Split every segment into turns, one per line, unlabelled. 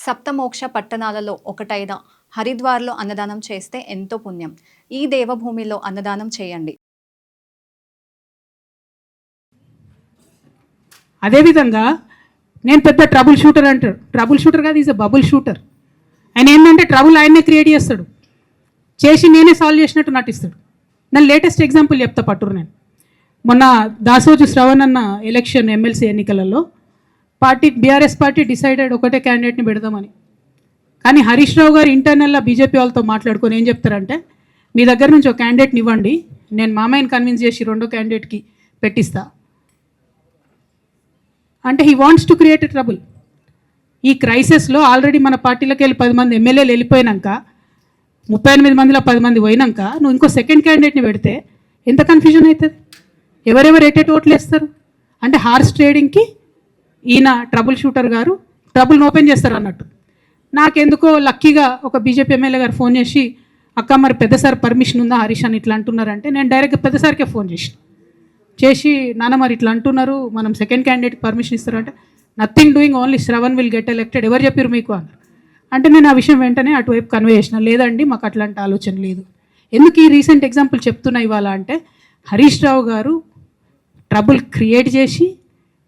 సప్తమోక్ష పట్టణాలలో ఒకటైన హరిద్వార్లో అన్నదానం చేస్తే ఎంతో పుణ్యం. ఈ దేవభూమిలో అన్నదానం చేయండి.
అదేవిధంగా నేను పెద్ద ట్రబుల్ షూటర్ అంటాడు. ట్రబుల్ షూటర్ కాదు, ఈజ్ అ బబుల్ షూటర్. ఆయన ఏంటంటే ట్రబుల్ ఆయన్నే క్రియేట్ చేస్తాడు, చేసి నేనే సాల్వ్ చేసినట్టు నటిస్తాడు. నేను లేటెస్ట్ ఎగ్జాంపుల్ చెప్తా పట్టురు. నేను మొన్న దాసోజు శ్రవణ్ అన్న ఎలక్షన్ ఎమ్మెల్సీ ఎన్నికలలో బీఆర్ఎస్ పార్టీ డిసైడెడ్ ఒకటే క్యాండిడేట్ని పెడదామని. కానీ హరీష్ రావు గారు ఇంటర్నల్గా బీజేపీ వాళ్ళతో మాట్లాడుకొని ఏం చెప్తారంటే, మీ దగ్గర నుంచి ఒక క్యాండిడేట్ని ఇవ్వండి, నేను మామయ్యని కన్విన్స్ చేసి రెండో క్యాండిడేట్కి పెట్టిస్తా అంటే he wants to create a trouble. ఈ క్రైసిస్లో ఆల్రెడీ మన పార్టీలోకి వెళ్ళి 10 మంది ఎమ్మెల్యేలు వెళ్ళిపోయినాక, 38 మందిలో 10 మంది పోయినాక నువ్వు ఇంకో సెకండ్ క్యాండిడేట్ని పెడితే ఎంత కన్ఫ్యూజన్ అవుతుంది? ఎవరెవరు ఎటెట్ ఓట్లు వేస్తారు? అంటే హార్స్ ట్రేడింగ్కి ఈయన ట్రబుల్ షూటర్ గారు ట్రబుల్ని ఓపెన్ చేస్తారు అన్నట్టు. నాకెందుకో లక్కీగా ఒక బీజేపీ ఎమ్మెల్యే గారు ఫోన్ చేసి, అక్క మరి పెద్దసారి పర్మిషన్ ఉందా హరీష్ అని ఇట్లా అంటున్నారంటే, నేను డైరెక్ట్గా పెద్దసారికే ఫోన్ చేసి నాన్న మరి ఇట్లా అంటున్నారు, మనం సెకండ్ క్యాండిడేట్కి పర్మిషన్ ఇస్తారంటే, nothing doing, only Shravan will get elected, ఎవరు చెప్పారు మీకు అన్నారు. అంటే నేను ఆ విషయం వెంటనే అటువైపు కన్వే చేసిన, లేదండి మాకు అట్లాంటి ఆలోచన లేదు. ఎందుకు ఈ రీసెంట్ ఎగ్జాంపుల్ చెప్తున్నా ఇవాళ అంటే, హరీష్ రావు గారు ట్రబుల్ క్రియేట్ చేసి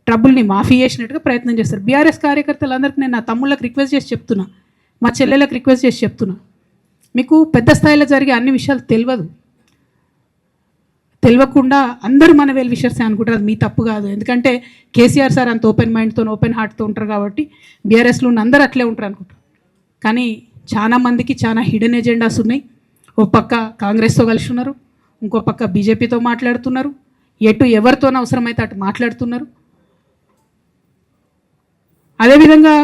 ట్రబుల్ని మాఫీ చేసినట్టుగా ప్రయత్నం చేస్తారు. బీఆర్ఎస్ కార్యకర్తలందరికీ నేను నా తమ్ముళ్ళకి రిక్వెస్ట్ చేసి చెప్తున్నా, మా చెల్లెలకు రిక్వెస్ట్ చేసి చెప్తున్నా, మీకు పెద్ద స్థాయిలో జరిగే అన్ని విషయాలు తెలియకుండా అందరూ మన వెల్ విషర్సే అనుకుంటారు. అది మీ తప్పు కాదు. ఎందుకంటే కేసీఆర్ సార్ అంత ఓపెన్ మైండ్తో ఓపెన్ హార్ట్తో ఉంటారు కాబట్టి బీఆర్ఎస్లో ఉన్న అందరూ అట్లే ఉంటారు అనుకుంటారు. కానీ చాలా మందికి చాలా హిడెన్ ఎజెండాస్ ఉన్నాయి. ఓ పక్క కాంగ్రెస్తో కలిసి ఉన్నారు, ఇంకో పక్క బీజేపీతో మాట్లాడుతున్నారు, ఎవరితోనో అవసరమైతే అటు మాట్లాడుతున్నారు. అదేవిధంగా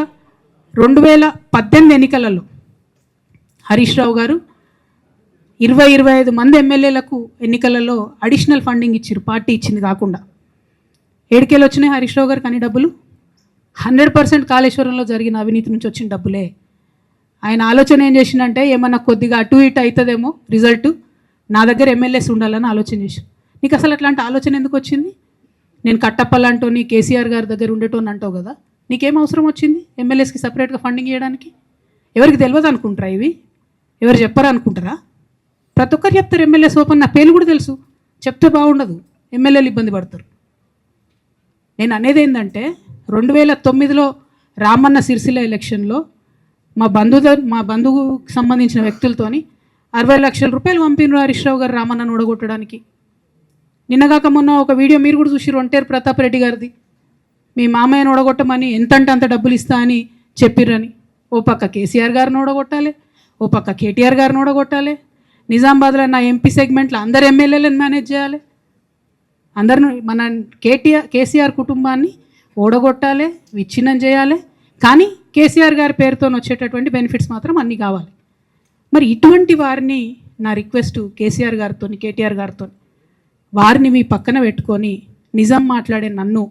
2018 ఎన్నికలలో హరీష్ రావు గారు 20-25 మంది ఎమ్మెల్యేలకు ఎన్నికలలో అడిషనల్ ఫండింగ్ ఇచ్చారు, పార్టీ ఇచ్చింది కాకుండా. ఏడుకేళ్ళు వచ్చినాయి హరీష్ రావు గారికి అన్ని డబ్బులు. 100% కాళేశ్వరంలో జరిగిన అవినీతి నుంచి వచ్చిన డబ్బులే. ఆయన ఆలోచన ఏం చేసిందంటే, ఏమన్నా కొద్దిగా అటు ఇటు అవుతుందేమో రిజల్ట్, నా దగ్గర ఎమ్మెల్యేస్ ఉండాలని ఆలోచన చేసి. నీకు అసలు అట్లాంటి ఆలోచన ఎందుకు వచ్చింది? నేను కట్టప్పలంటోని కేసీఆర్ గారి దగ్గర ఉండేటోని అంటావు కదా, నీకేం అవసరం వచ్చింది ఎమ్మెల్యేస్కి సపరేట్గా ఫండింగ్ చేయడానికి? ఎవరికి తెలియదు అనుకుంటారా? ఇవి ఎవరు చెప్పరు అనుకుంటారా? ప్రతి ఒక్కరు చెప్తారు ఎమ్మెల్యేస్ ఓపెన్, నా పేర్లు కూడా తెలుసు, చెప్తే బాగుండదు, ఎమ్మెల్యేలు ఇబ్బంది పడతారు. నేను అనేది ఏంటంటే, 2009లో రామన్న సిరిసిల్ల ఎలక్షన్లో మా బంధువుకు సంబంధించిన వ్యక్తులతోని 60 లక్షల రూపాయలు పంపినారు హరీష్ రావు గారు రామన్నను ఓడగొట్టడానికి. నిన్నగాక మొన్న ఒక వీడియో మీరు కూడా చూసి, ఒంటేరు ప్రతాప్ రెడ్డి గారిది, మీ మామయ్యను ఓడగొట్టమని ఎంతంటే అంత డబ్బులు ఇస్తా అని చెప్పిర్రని. ఓ పక్క కేసీఆర్ గారిని ఓడగొట్టాలి, ఓ పక్క కేటీఆర్ గారిని ఓడగొట్టాలి, నిజామాబాద్లో నా ఎంపీ సెగ్మెంట్లో అందరు ఎమ్మెల్యేలను మేనేజ్ చేయాలి, అందరిని మన కేసీఆర్ కుటుంబాన్ని ఓడగొట్టాలి, విచ్ఛిన్నం చేయాలి. కానీ కేసీఆర్ గారి పేరుతో వచ్చేటటువంటి బెనిఫిట్స్ మాత్రం అన్నీ కావాలి. మరి ఇటువంటి వారిని నా రిక్వెస్ట్ కేసీఆర్ గారితో, కేటీఆర్ గారితో, వారిని మీ పక్కన పెట్టుకొని నిజం మాట్లాడే నన్ను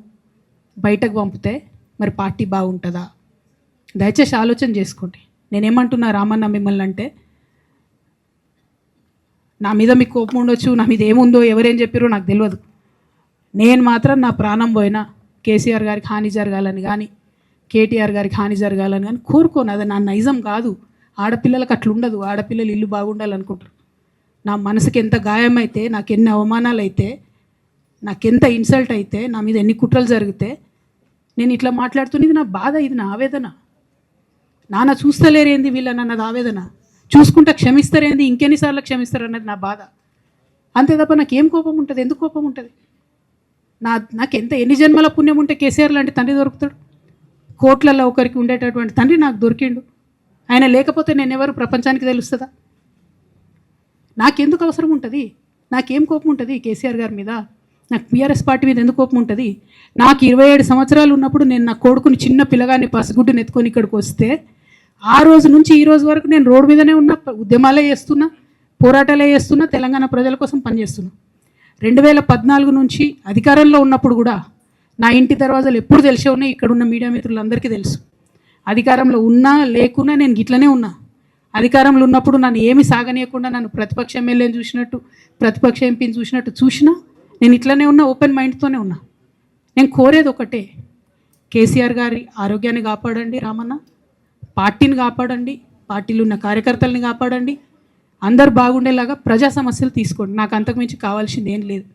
బయటకు పంపితే మరి పార్టీ బాగుంటుందా? దయచేసి ఆలోచన చేసుకోండి. నేనేమంటున్నా రామన్న మిమ్మల్ని అంటే, నా మీద మీకు కోపం ఉండొచ్చు, నా మీద ఏముందో ఎవరేం చెప్పారో నాకు తెలియదు. నేను మాత్రం నా ప్రాణం పోయినా కేసీఆర్ గారికి హాని జరగాలని కానీ, కేటీఆర్ గారికి హాని జరగాలని కానీ కోరుకోను. అది నా నైజం కాదు. ఆడపిల్లలకు అట్లుండదు. ఆడపిల్లలు ఇల్లు బాగుండాలనుకుంటారు. నా మనసుకి ఎంత గాయమైతే, నాకు ఎన్ని అవమానాలు అయితే, నాకెంత ఇన్సల్ట్ అయితే, నా మీద ఎన్ని కుట్రలు జరిగితే నేను ఇట్లా మాట్లాడుతున్నది నా బాధ, ఇది నా ఆవేదన. నాన్న చూస్తలేరేంది వీళ్ళని అన్నది ఆవేదన, చూసుకుంటా క్షమిస్తారేంది ఇంకెన్నిసార్లు క్షమిస్తారు అన్నది నా బాధ. అంతే తప్ప నాకేం కోపం ఉంటుంది? ఎందుకు కోపం ఉంటుంది? నాకు ఎన్ని జన్మల పుణ్యం ఉంటే కేసీఆర్ లాంటి తండ్రి దొరుకుతాడు? కోట్లలో ఒకరికి ఉండేటటువంటి తండ్రి నాకు దొరికిండు. ఆయన లేకపోతే నేను ఎవరు ప్రపంచానికి తెలుస్తుందా? నాకెందుకు అవసరం ఉంటుంది? నాకేం కోపం ఉంటుంది కేసీఆర్ గారి మీద? నాకు బీఆర్ఎస్ పార్టీ మీద ఎందుకు కోపం ఉంటుంది? నాకు 27 సంవత్సరాలు ఉన్నప్పుడు నేను నా కొడుకుని, చిన్న పిల్లగాన్ని పసిగుడ్డుని ఎత్తుకొని ఇక్కడికి వస్తే, ఆ రోజు నుంచి ఈ రోజు వరకు నేను రోడ్డు మీదనే ఉన్నా, ఉద్యమాలే చేస్తున్నా, పోరాటాలే చేస్తున్నా, తెలంగాణ ప్రజల కోసం పనిచేస్తున్నా. 2014 నుంచి అధికారంలో ఉన్నప్పుడు కూడా నా ఇంటి దర్వాజాలు ఎప్పుడు తెలిసే ఉన్నాయి. ఇక్కడ ఉన్న మీడియా మిత్రులందరికీ తెలుసు. అధికారంలో ఉన్నా లేకున్నా నేను గిట్లనే ఉన్నా. అధికారంలో ఉన్నప్పుడు నన్ను ఏమి సాగనీయకుండా నన్ను ప్రతిపక్ష ఎమ్మెల్యేని చూసినట్టు, ప్రతిపక్ష ఎంపీని చూసినా నేను ఇట్లనే ఉన్నా, ఓపెన్ మైండ్తోనే ఉన్నా. నేను కోరేది ఒకటే, కేసీఆర్ గారి ఆరోగ్యాన్ని కాపాడండి రామన్న, పార్టీని కాపాడండి, పార్టీలో ఉన్న కార్యకర్తల్ని కాపాడండి, అందరు బాగుండేలాగా ప్రజా సమస్యలు తీసుకోండి. నాకు అంతకుమించి కావాల్సింది ఏం లేదు.